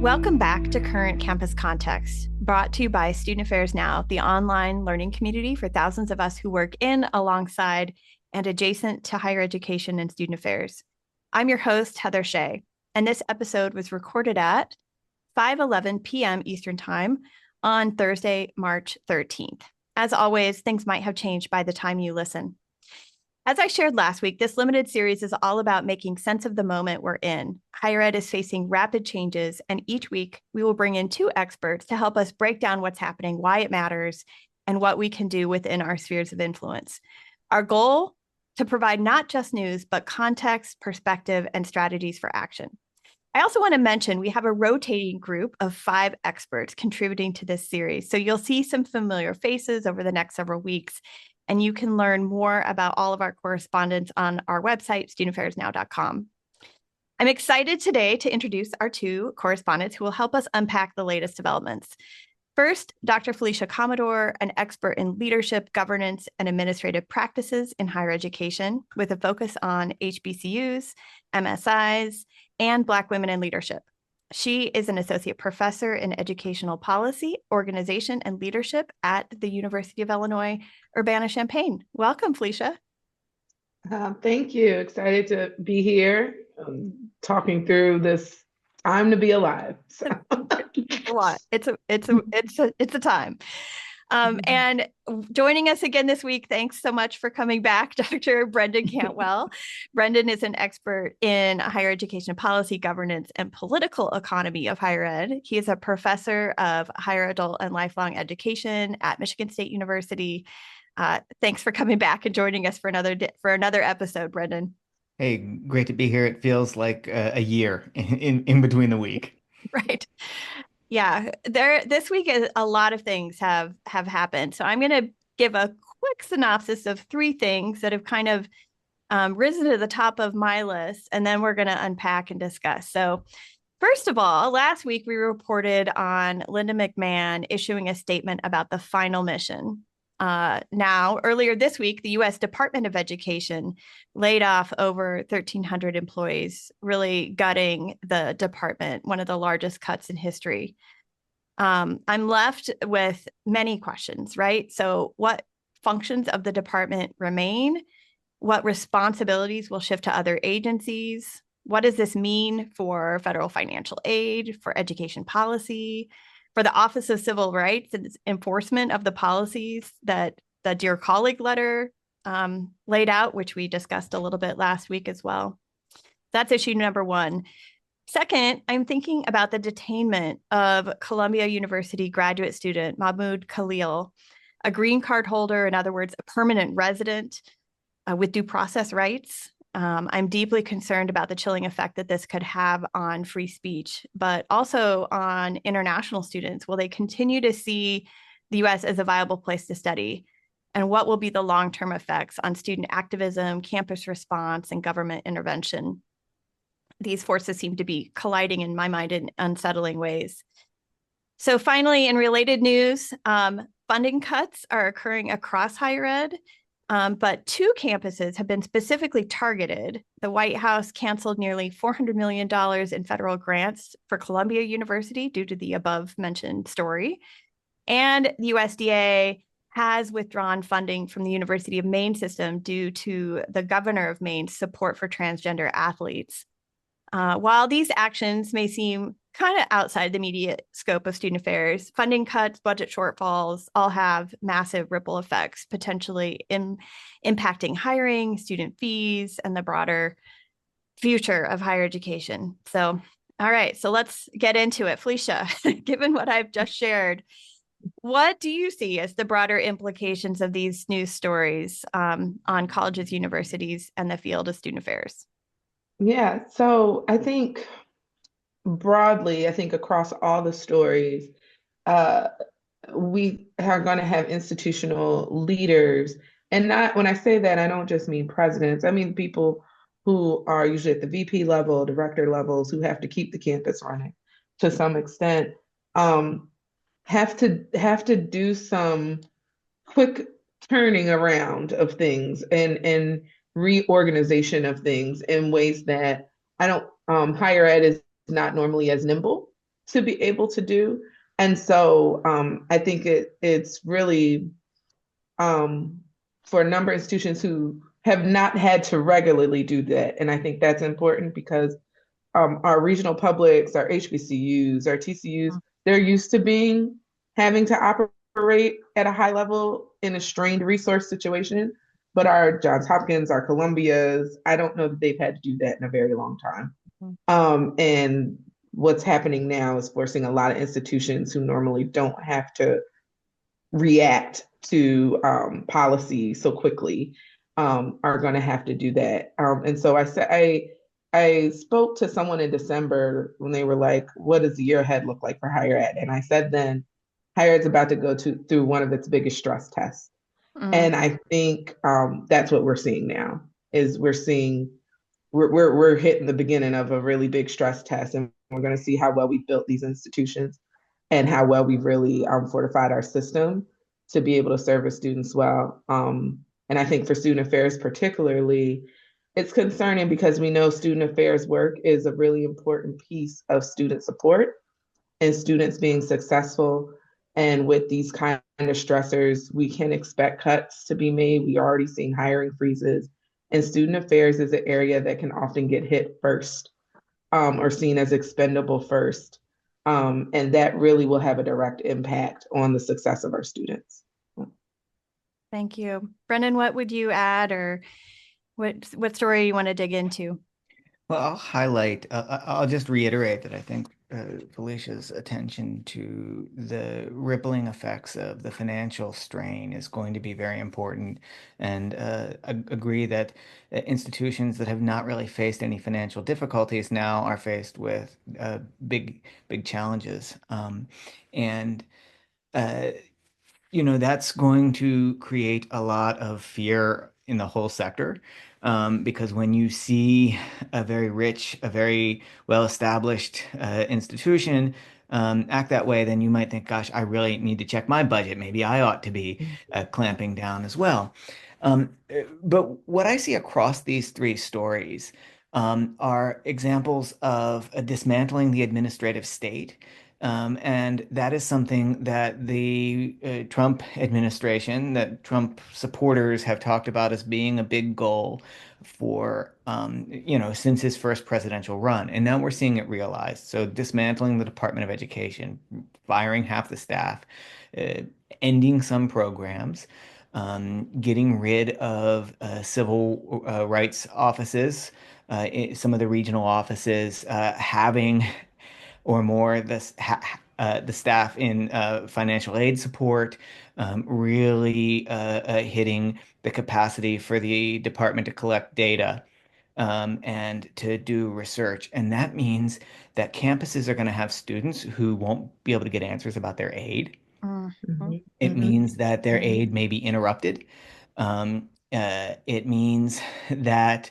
Welcome back to Current Campus Context, brought to you by Student Affairs Now, the online learning community for thousands of us who work in, alongside, and adjacent to higher education and student affairs. I'm your host, Heather Shea, and this episode was recorded at 5:11 p.m. Eastern Time on Thursday, March 13th. As always, things might have changed by the time you listen. As I shared last week, this limited series is all about making sense of the moment we're in. Higher ed is facing rapid changes, and each week we will bring in two experts to help us break down what's happening, why it matters, and what we can do within our spheres of influence. Our goal, to provide not just news, but context, perspective, and strategies for action. I also want to mention we have a rotating group of 5 experts contributing to this series. So you'll see some familiar faces over the next several weeks, and you can learn more about all of our correspondents on our website, studentaffairsnow.com. I'm excited today to introduce our 2 correspondents who will help us unpack the latest developments. First, Dr. Felecia Commodore, an expert in leadership, governance, and administrative practices in higher education, with a focus on HBCUs, MSIs, and Black women in leadership. She is an associate professor in educational policy, organization, and leadership at the University of Illinois, Urbana-Champaign. Welcome, Felecia. Thank you. Excited to be here, talking through this time to be alive. So. A lot. It's a time. And joining us again this week, thanks so much for coming back, Dr. Brendan Cantwell. Brendan is an expert in higher education policy, governance, and political economy of higher ed. He is a professor of higher adult and lifelong education at Michigan State University. Thanks for coming back and joining us for another episode, Brendan. Hey, great to be here. It feels like a year in between the week. Right. Yeah, this week a lot of things have happened. So I'm going to give a quick synopsis of 3 things that have kind of risen to the top of my list, and then we're going to unpack and discuss. So first of all, last week we reported on Linda McMahon issuing a statement about the final mission. Now, earlier this week, the U.S. Department of Education laid off over 1,300 employees, really gutting the department, one of the largest cuts in history. I'm left with many questions, right? So what functions of the department remain? What responsibilities will shift to other agencies? What does this mean for federal financial aid, for education policy, for the Office of Civil Rights and enforcement of the policies that the Dear Colleague letter laid out, which we discussed a little bit last week as well? That's issue number 1. Second, I'm thinking about the detainment of Columbia University graduate student Mahmoud Khalil, a green card holder, in other words, a permanent resident with due process rights. I'm deeply concerned about the chilling effect that this could have on free speech, but also on international students. Will they continue to see the U.S. as a viable place to study? And what will be the long-term effects on student activism, campus response, and government intervention? These forces seem to be colliding in my mind in unsettling ways. So finally, in related news, funding cuts are occurring across higher ed. But 2 campuses have been specifically targeted. The White House canceled nearly $400 million in federal grants for Columbia University due to the above-mentioned story. And the USDA has withdrawn funding from the University of Maine system due to the governor of Maine's support for transgender athletes. While these actions may seem kind of outside the immediate scope of student affairs, funding cuts, budget shortfalls all have massive ripple effects, potentially impacting hiring, student fees, and the broader future of higher education. So, all right, so let's get into it. Felecia, given what I've just shared, what do you see as the broader implications of these news stories on colleges, universities, and the field of student affairs? Yeah, so I think broadly, I think across all the stories, we are going to have institutional leaders. And not when I say that, I don't just mean presidents. I mean people who are usually at the VP level, director levels, who have to keep the campus running to some extent, have to do some quick turning around of things and reorganization of things in ways that I don't higher ed is not normally as nimble to be able to do. And so I think it's really um, for a number of institutions who have not had to regularly do that. And I think that's important because our regional publics, our HBCUs, our TCUs, they're used to having to operate at a high level in a strained resource situation. But our Johns Hopkins, our Columbias, I don't know that they've had to do that in a very long time. And what's happening now is forcing a lot of institutions who normally don't have to react to policy so quickly are going to have to do that. And so I spoke to someone in December when they were like, "What does the year ahead look like for higher ed?" And I said then, higher ed's about to go through one of its biggest stress tests. Mm, And I think that's what we're seeing now. Is we're hitting the beginning of a really big stress test, and we're going to see how well we've built these institutions and how well we've really fortified our system to be able to service students well. And I think for student affairs particularly, it's concerning because we know student affairs work is a really important piece of student support and students being successful. And with these kind of stressors, we can expect cuts to be made. We are already seeing hiring freezes. And student affairs is an area that can often get hit first or seen as expendable first. And that really will have a direct impact on the success of our students. thank you. Brendan, what would you add, or what story you want to dig into? Well, I'll highlight, I'll just reiterate that I think Felicia's attention to the rippling effects of the financial strain is going to be very important, and agree that institutions that have not really faced any financial difficulties now are faced with big challenges. And uh, that's going to create a lot of fear in the whole sector. Because when you see a very rich, a very well-established institution act that way, then you might think, gosh, I really need to check my budget. Maybe I ought to be clamping down as well. But what I see across these three stories are examples of dismantling the administrative state. And that is something that the Trump administration, that Trump supporters have talked about as being a big goal for, since his first presidential run. And now we're seeing it realized. So dismantling the Department of Education, firing half the staff, uh, ending some programs, getting rid of civil rights offices, some of the regional offices, having or more the staff in financial aid support, really hitting the capacity for the department to collect data and to do research. And that means that campuses are going to have students who won't be able to get answers about their aid. Mhm. It means that their aid may be interrupted. It means that,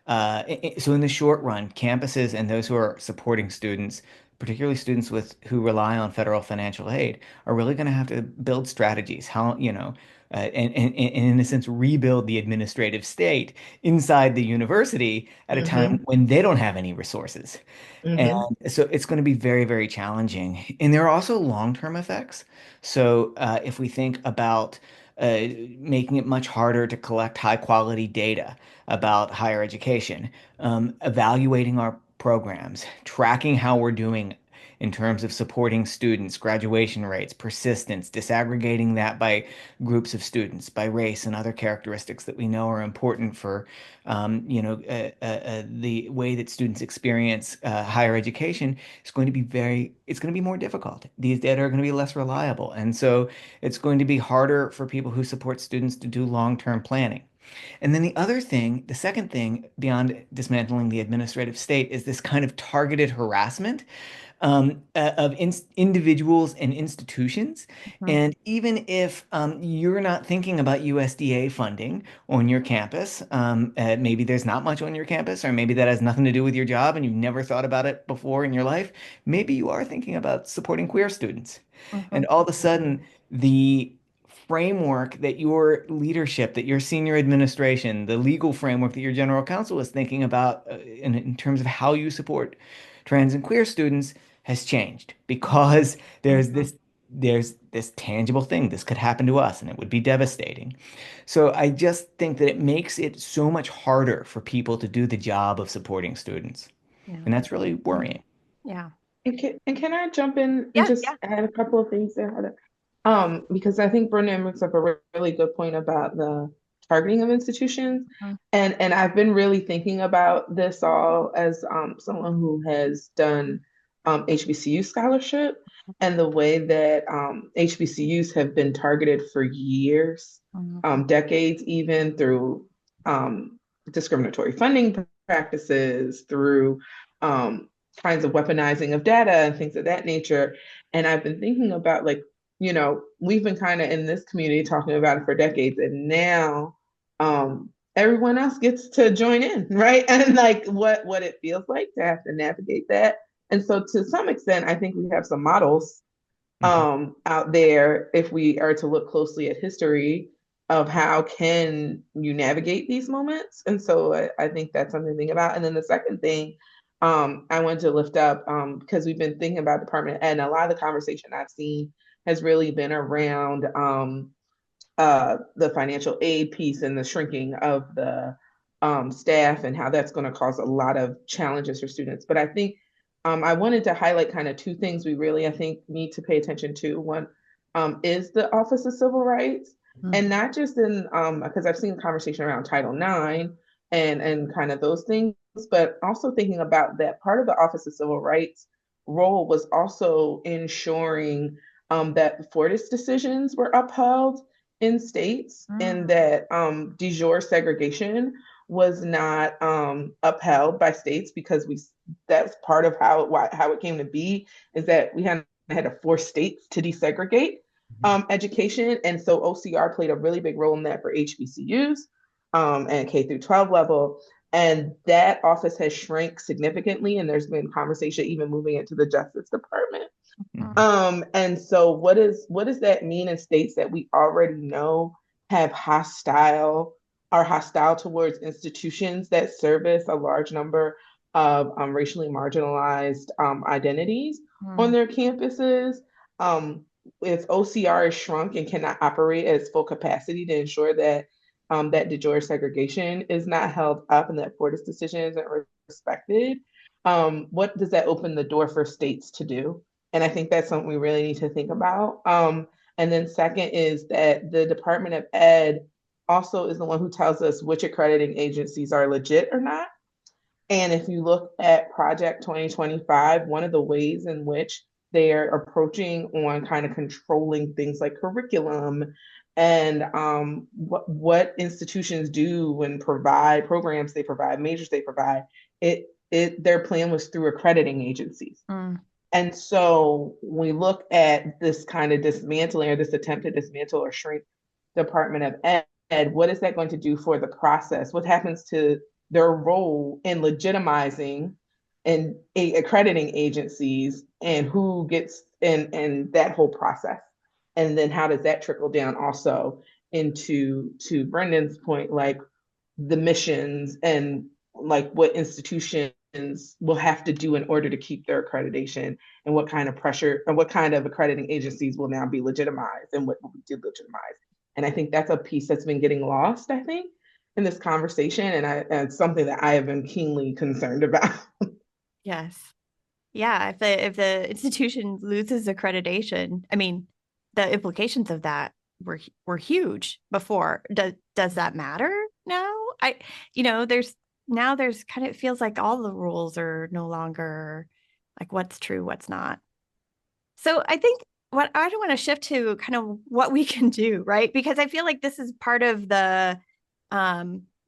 so in the short run, campuses and those who are supporting students, particularly students who rely on federal financial aid, are really going to have to build strategies, and in a sense, rebuild the administrative state inside the university at a time Mm-hmm. when they don't have any resources. And Mm-hmm. so it's going to be very, very challenging. And there are also long-term effects. So if we think about making it much harder to collect high-quality data about higher education, evaluating our programs, tracking how we're doing in terms of supporting students, graduation rates, persistence, disaggregating that by groups of students, by race and other characteristics that we know are important for the way that students experience higher education is going to be it's going to be more difficult. These data are going to be less reliable. And so it's going to be harder for people who support students to do long-term planning. And then the second thing beyond dismantling the administrative state is this kind of targeted harassment of individuals and institutions. Mhm. And even if you're not thinking about USDA funding on your campus, maybe there's not much on your campus, or maybe that has nothing to do with your job and you've never thought about it before in your life. Maybe you are thinking about supporting queer students. And Mhm. all of a sudden, the framework that your leadership, that your senior administration, the legal framework that your general counsel is thinking about in terms of how you support trans and queer students has changed because there's this tangible thing. This could happen to us and it would be devastating. So I just think that it makes it so much harder for people to do the job of supporting students. Yeah. And that's really worrying. Yeah. And can I jump in and Yeah. just Yeah. add a couple of things there, Heather? Because I think Brendan brings up a really good point about the targeting of institutions. Mhm. And I've been really thinking about this all as someone who has done HBCU scholarship and the way that HBCUs have been targeted for years, Mhm. decades, even through discriminatory funding practices, through kinds of weaponizing of data and things of that nature. And I've been thinking about we've been kind of in this community talking about it for decades, and now everyone else gets to join in, right? And like what it feels like to have to navigate that. And so to some extent, I think we have some models Mhm. out there if we are to look closely at history of how can you navigate these moments. And so I think that's something to think about. And then the second thing I wanted to lift up because we've been thinking about Department of Ed, and a lot of the conversation I've seen has really been around the financial aid piece and the shrinking of the staff and how that's going to cause a lot of challenges for students. But I think I wanted to highlight kind of two things we really, I think, need to pay attention to. One is the Office of Civil Rights, and Mhm. not just in because I've seen conversation around Title IX and kind of those things, but also thinking about that part of the Office of Civil Rights role was also ensuring that the Fortis decisions were upheld in states, and Mhm. that de jure segregation was not upheld by states because that's part of how it came to be, is that we had to force states to desegregate Mhm. education. And so OCR played a really big role in that for HBCUs and K through 12 level. And that office has shrank significantly, and there's been conversation even moving into the Justice Department. Mhm. And so what does that mean in states that we already know have are hostile towards institutions that service a large number of racially marginalized identities on Mhm. their campuses? Um, if OCR is shrunk and cannot operate at its full capacity to ensure that that de jure segregation is not held up and that Fortis decision isn't respected, what does that open the door for states to do? And I think that's something we really need to think about. And then second is that the Department of Ed also is the one who tells us which accrediting agencies are legit or not. And if you look at Project 2025, one of the ways in which they are approaching on kind of controlling things like curriculum and what institutions do and provide programs they provide, majors they provide, their plan was through accrediting agencies. Mhm. And so we look at this kind of dismantling or this attempt to dismantle or shrink Department of Ed, what is that going to do for the process? What happens to their role in legitimizing and accrediting agencies, and who gets in that whole process? And then how does that trickle down also into to Brendan's point, like the missions and like what institutions will have to do in order to keep their accreditation, and what kind of pressure and what kind of accrediting agencies will now be legitimized and what will be delegitimised. And I think that's a piece that's been getting lost, I think, in this conversation. And it's something that I have been keenly concerned about. Yes. Yeah. If the institution loses accreditation, I mean, the implications of that were huge before. Does that matter now? There's kind of, it feels like all the rules are no longer like what's true, what's not. So I think what I want to shift to kind of what we can do, right? Because I feel like this is part of the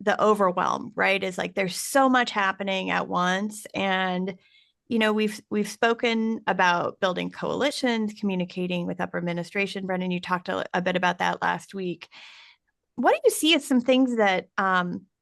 overwhelm, right? Is like there's so much happening at once. And we've spoken about building coalitions, communicating with upper administration. Brendan, you talked a bit about that last week. What do you see as some things that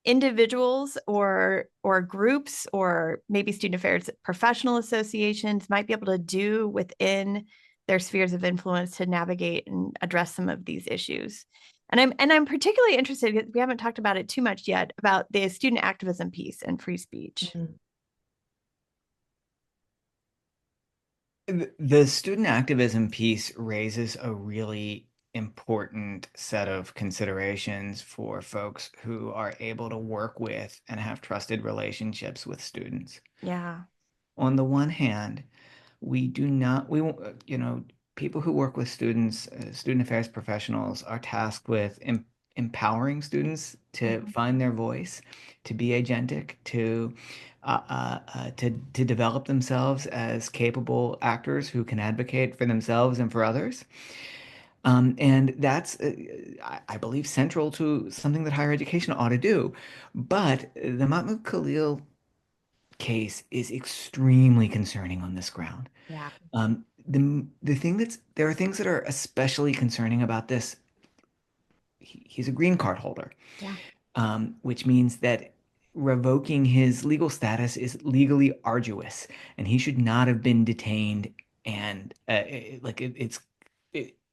individuals or groups or maybe student affairs professional associations might be able to do within their spheres of influence to navigate and address some of these issues? And I'm particularly interested, because we haven't talked about it too much yet, about the student activism piece and free speech. Mhm. The student activism piece raises a really important set of considerations for folks who are able to work with and have trusted relationships with students. Yeah. On the one hand, we do not, we, won't- you know, people who work with students, student affairs professionals are tasked with empowering students to Mhm. find their voice, to be agentic, to develop themselves as capable actors who can advocate for themselves and for others. And that's, I believe, central to something that higher education ought to do. But the Mahmoud Khalil case is extremely concerning on this ground. Yeah. The thing there are things that are especially concerning about this. He's a green card holder, Yeah. which means that revoking his legal status is legally arduous, and he should not have been detained. And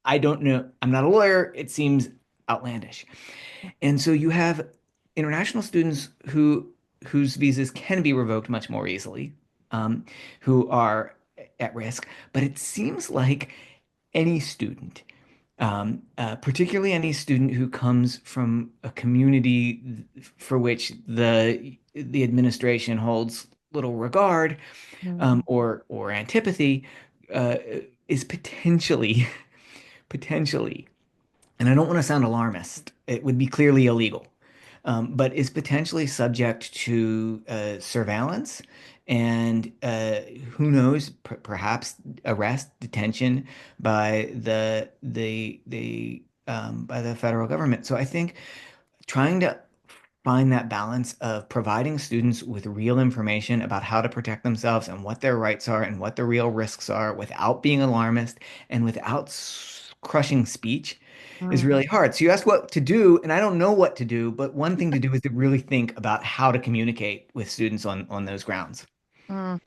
I don't know. I'm not a lawyer. It seems outlandish. And so you have international students whose visas can be revoked much more easily, um, who are at risk. But it seems like any student, particularly any student who comes from a community for which the administration holds little regard, Mhm. or antipathy, uh, is potentially, and I don't want to sound alarmist, it would be clearly illegal, but is potentially subject to surveillance and who knows, perhaps arrest, detention by by the federal government. So I think trying to find that balance of providing students with real information about how to protect themselves and what their rights are and what the real risks are without being alarmist and without crushing speech is Mhm. really hard. So you asked what to do, and I don't know what to do, but one thing to do is to really think about how to communicate with students on those grounds. Mm.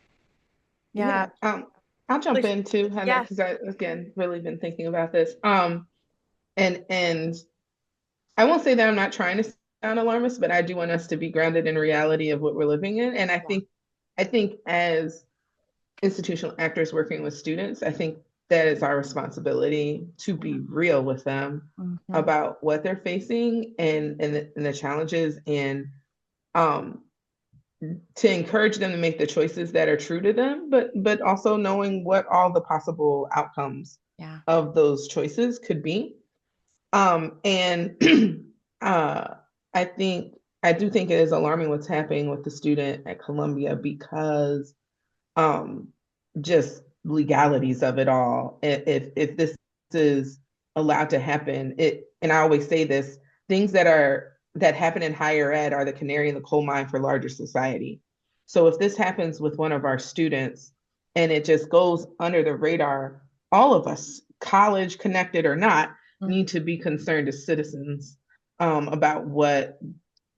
Yeah. Yeah, I'll jump Felicia- in too, Heather, Yeah. because I again really been thinking about this. And I won't say that I'm not trying to sound alarmist, but I do want us to be grounded in reality of what we're living in. And Yeah. I think as institutional actors working with students, I think that is our responsibility to Yeah. be real with them Mhm. about what they're facing and the challenges, and um, to encourage them to make the choices that are true to them, but also knowing what all the possible outcomes Yeah. of those choices could be. And uh, I do think it is alarming what's happening with the student at Columbia because um, just legalities of it all. If this is allowed to happen, and I always say this, things that happen in higher ed are the canary in the coal mine for larger society. So if this happens with one of our students and it just goes under the radar, all of us, college connected or not, Mhm. need to be concerned as citizens about what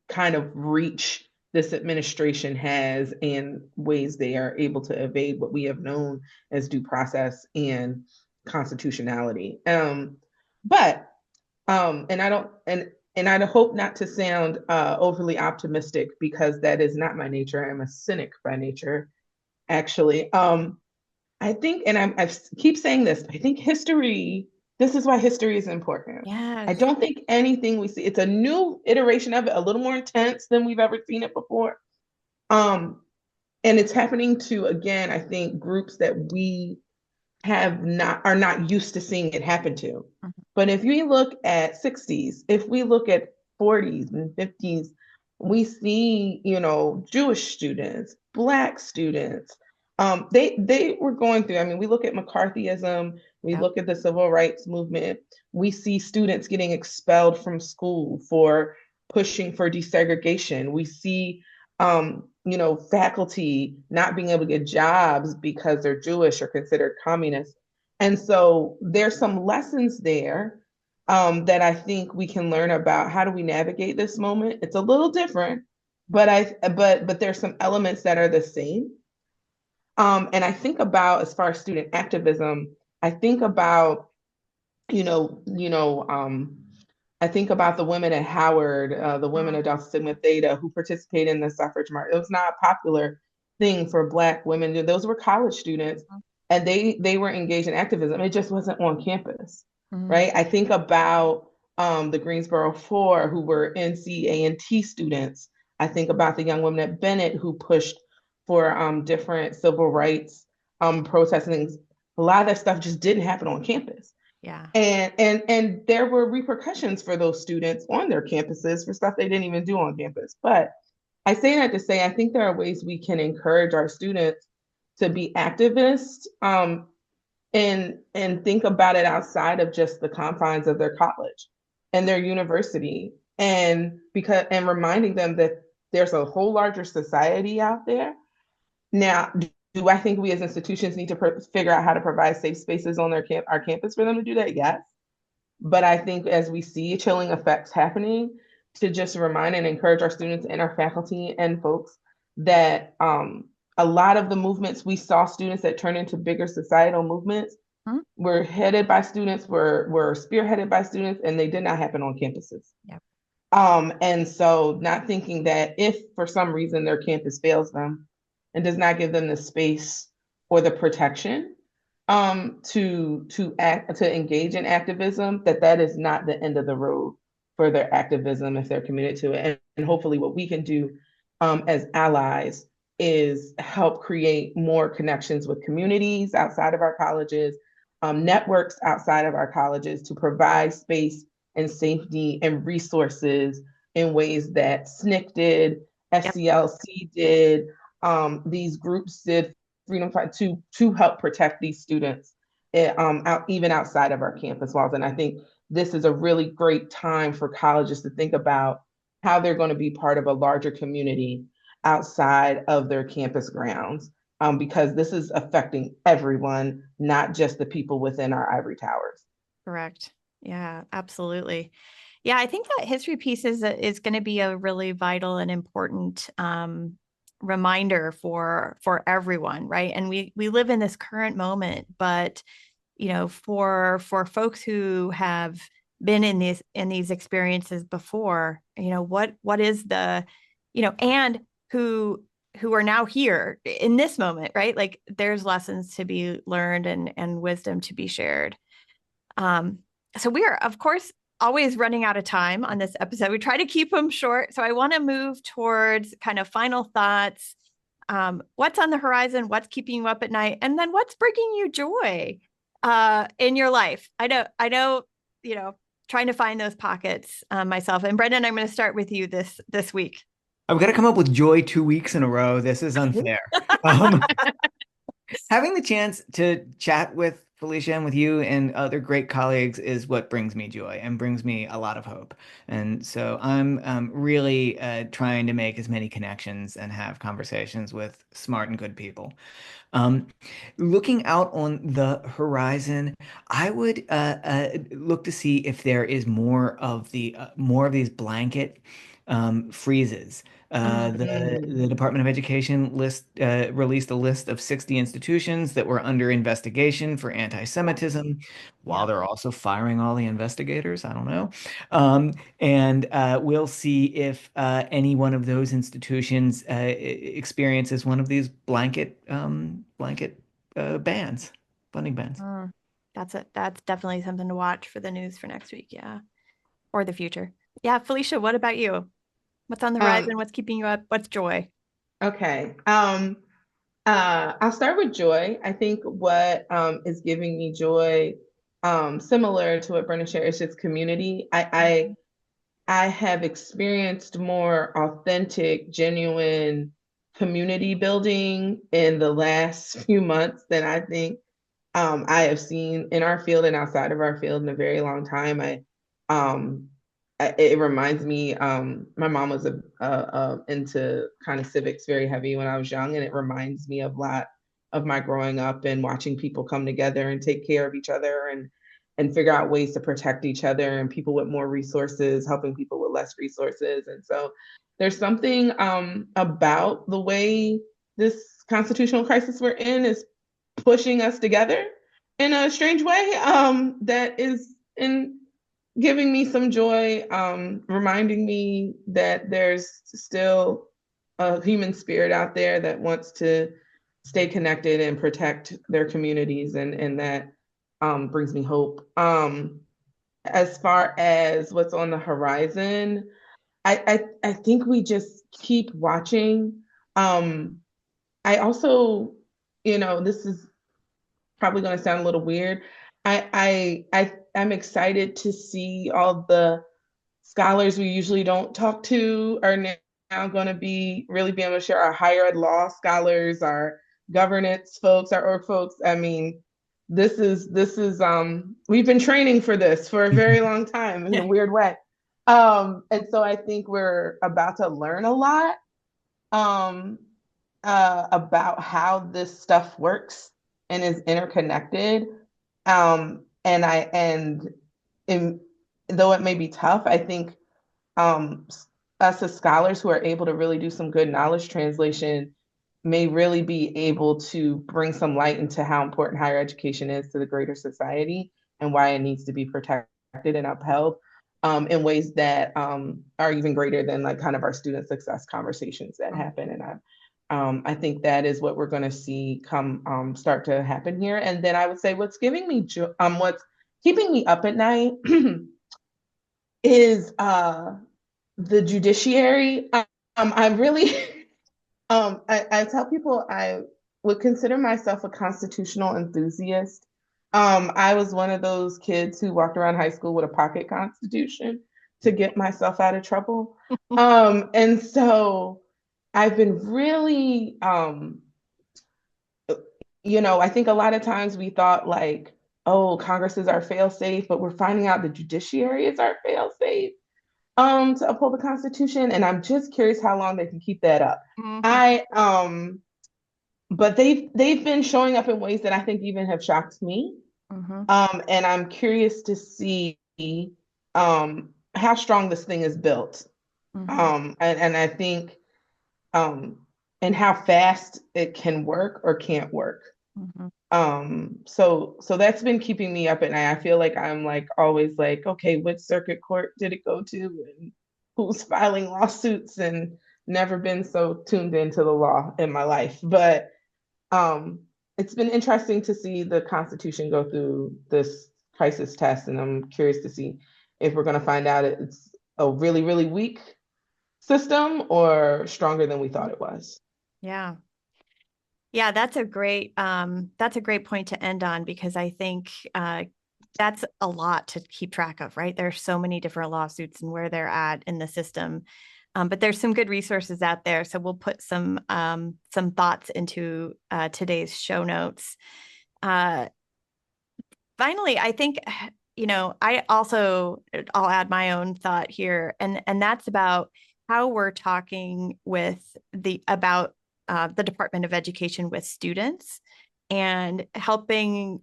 kind of reach this administration has and ways they are able to evade what we have known as due process and constitutionality. But and I don't and I hope not to sound overly optimistic because that is not my nature. I'm a cynic by nature, actually. I think, and I keep saying this, I think this is why history is important. I Yes. don't think anything we see, it's a new iteration of it, a little more intense than we've ever seen it before. Um, and it's happening to, again, I think groups that we are not used to seeing it happen to. Mhm. But if we look at 60s, if we look at 40s and 50s, we see, Jewish students, Black students. They were going through, I mean, we look at McCarthyism, we Yep. look at the civil rights movement, we see students getting expelled from school for pushing for desegregation. We see faculty not being able to get jobs because they're Jewish or considered communist. And so there's some lessons there that I think we can learn about how do we navigate this moment. It's a little different, but there's some elements that are the same. And I think about as far as student activism, I think about you know you know I think about the women at Howard, the women Mhm. of Delta Sigma Theta who participated in the suffrage march. It was not a popular thing for Black women. Those were college students, and they were engaged in activism. It just wasn't on campus, Mm. right? I think about the Greensboro Four who were NCA&T students. I think about the young women at Bennett who pushed for different civil rights protests and things. A lot of that stuff just didn't happen on campus. Yeah. And there were repercussions for those students on their campuses for stuff they didn't even do on campus. But I say that to say I think there are ways we can encourage our students to be activists and think about it outside of just the confines of their college and their university, and reminding them that there's a whole larger society out there. Now, do I think we as institutions need to figure out how to provide safe spaces on our campus for them to do that? Yes. But I think as we see chilling effects happening, to just remind and encourage our students and our faculty and folks that a lot of the movements we saw students that turn into bigger societal movements were headed by students, were spearheaded by students, and they did not happen on campuses. Yep. And so not thinking that if for some reason their campus fails them and does not give them the space or the protection to engage in activism, that is not the end of the road for their activism if they're committed to it. And hopefully what we can do as allies is help create more connections with communities outside of our colleges, networks outside of our colleges, to provide space and safety and resources in ways that SNCC did, SCLC did, these groups did, Freedom Fight, to help protect these students even outside of our campus walls. And I think this is a really great time for colleges to think about how they're going to be part of a larger community outside of their campus grounds, because this is affecting everyone, not just the people within our ivory towers. Correct. Yeah, absolutely. Yeah, I think that history piece is going to be a really vital and important reminder for everyone, right? And we live in this current moment, but for folks who have been in these experiences before, what is the, and who are now here in this moment, right? Like there's lessons to be learned and wisdom to be shared. So we are, of course, always running out of time on this episode. We try to keep them short. So I want to move towards kind of final thoughts. What's on the horizon? What's keeping you up at night? And then what's bringing you joy in your life? I know, trying to find those pockets myself. And Brendan, I'm going to start with you this week. I've got to come up with joy 2 weeks in a row. This is unfair. Having the chance to chat with Felecia and with you and other great colleagues is what brings me joy and brings me a lot of hope. And so I'm really trying to make as many connections and have conversations with smart and good people. Looking out on the horizon, I would look to see if there is more of these blanket freezes. The Department of Education released a list of 60 institutions that were under investigation for anti-Semitism, while they're also firing all the investigators. I don't know. And we'll see if any one of those institutions experiences one of these blanket bans, funding bans. That's definitely something to watch for the news for next week. Yeah. Or the future. Yeah. Felecia, what about you? What's on the horizon? What's keeping you up? What's joy? Okay. I'll start with joy. I think what is giving me joy, similar to what Brendan shared, is just community. I have experienced more authentic, genuine community building in the last few months than I think I have seen in our field and outside of our field in a very long time. It reminds me, my mom was into kind of civics very heavy when I was young, and it reminds me of a lot of my growing up and watching people come together and take care of each other and figure out ways to protect each other, and people with more resources helping people with less resources. And so there's something about the way this constitutional crisis we're in is pushing us together in a strange way that is giving me some joy, reminding me that there's still a human spirit out there that wants to stay connected and protect their communities, and that brings me hope. As far as what's on the horizon, I think we just keep watching. I also, this is probably going to sound a little weird. I'm excited to see all the scholars we usually don't talk to are now going to be really being able to share, our higher ed law scholars, our governance folks, our org folks. I mean, this is we've been training for this for a very long time in a weird way. And so I think we're about to learn a lot about how this stuff works and is interconnected. And though it may be tough, I think us as scholars who are able to really do some good knowledge translation may really be able to bring some light into how important higher education is to the greater society and why it needs to be protected and upheld in ways that are even greater than like kind of our student success conversations that happen. And I think that is what we're going to see come start to happen here. And then I would say what's keeping me up at night is the judiciary. I really, I tell people I would consider myself a constitutional enthusiast. I was one of those kids who walked around high school with a pocket constitution to get myself out of trouble. And so I've been really, I think a lot of times we thought like, oh, Congress is our fail-safe, but we're finding out the judiciary is our fail-safe to uphold the Constitution. And I'm just curious how long they can keep that up. Mm-hmm. But they've been showing up in ways that I think even have shocked me. Mm-hmm. And I'm curious to see how strong this thing is built. Mm-hmm. And I think and how fast it can work or can't work. Mm-hmm. So that's been keeping me up at night. I feel like I'm like always like, okay, which circuit court did it go to and who's filing lawsuits, and never been so tuned into the law in my life. But it's been interesting to see the Constitution go through this crisis test, and I'm curious to see if we're going to find out it's a really, really weak system or stronger than we thought it was. Yeah. Yeah, that's a great point to end on, because I think that's a lot to keep track of, right? There's so many different lawsuits and where they're at in the system. But there's some good resources out there. So we'll put some thoughts into today's show notes. Finally, I think, I'll add my own thought here, and that's about how we're talking about the Department of Education with students, and helping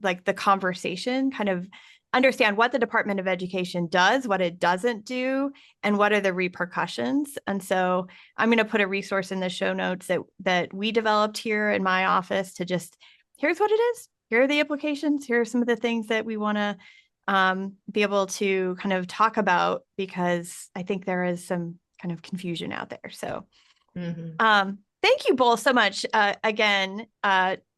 like the conversation kind of understand what the Department of Education does, what it doesn't do, and what are the repercussions. And so I'm going to put a resource in the show notes that we developed here in my office to just, here's what it is. Here are the implications. Here are some of the things that we want to be able to kind of talk about, because I think there is some kind of confusion out there. So thank you both so much. Again,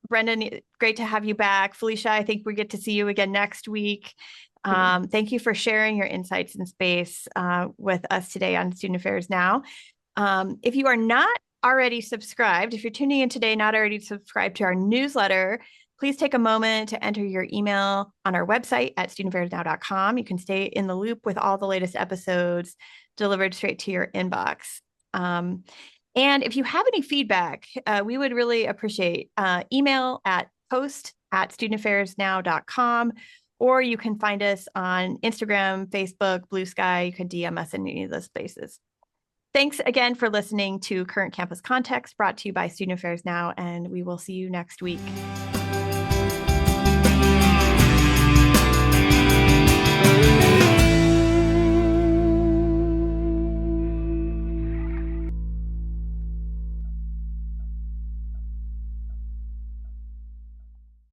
Brendan, great to have you back. Felecia, I think we get to see you again next week. Thank you for sharing your insights in space with us today on Student Affairs Now. If you are not already subscribed, if you're tuning in today, not already subscribed to our newsletter, please take a moment to enter your email on our website at studentaffairsnow.com. You can stay in the loop with all the latest episodes delivered straight to your inbox. And if you have any feedback, we would really appreciate email at post@studentaffairsnow.com, or you can find us on Instagram, Facebook, Blue Sky. You can DM us in any of those places. Thanks again for listening to Current Campus Context, brought to you by Student Affairs Now, and we will see you next week.